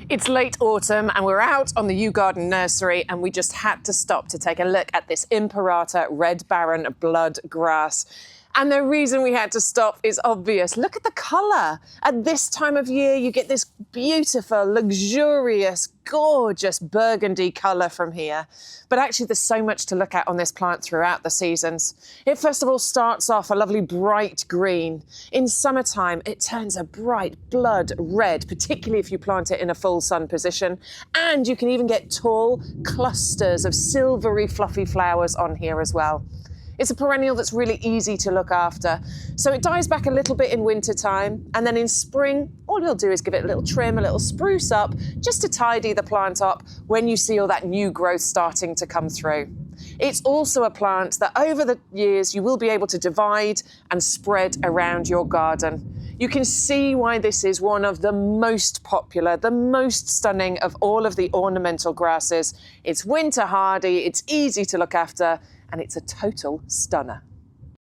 It's late autumn and we're out on the YouGarden nursery and we just had to stop to take a look at this Imperata Red Baron blood grass. And the reason we had to stop is obvious. Look at the colour. At this time of year, you get this beautiful, luxurious, gorgeous burgundy colour from here. But actually, there's so much to look at on this plant throughout the seasons. It first of all starts off a lovely bright green. In summertime, it turns a bright blood red, particularly if you plant it in a full sun position. And you can even get tall clusters of silvery, fluffy flowers on here as well. It's a perennial that's really easy to look after. So it dies back a little bit in winter time, and then in spring, all you'll do is give it a little trim, a little spruce up, just to tidy the plant up when you see all that new growth starting to come through. It's also a plant that over the years you will be able to divide and spread around your garden. You can see why this is one of the most popular, the most stunning of all of the ornamental grasses. It's winter hardy, it's easy to look after, and it's a total stunner.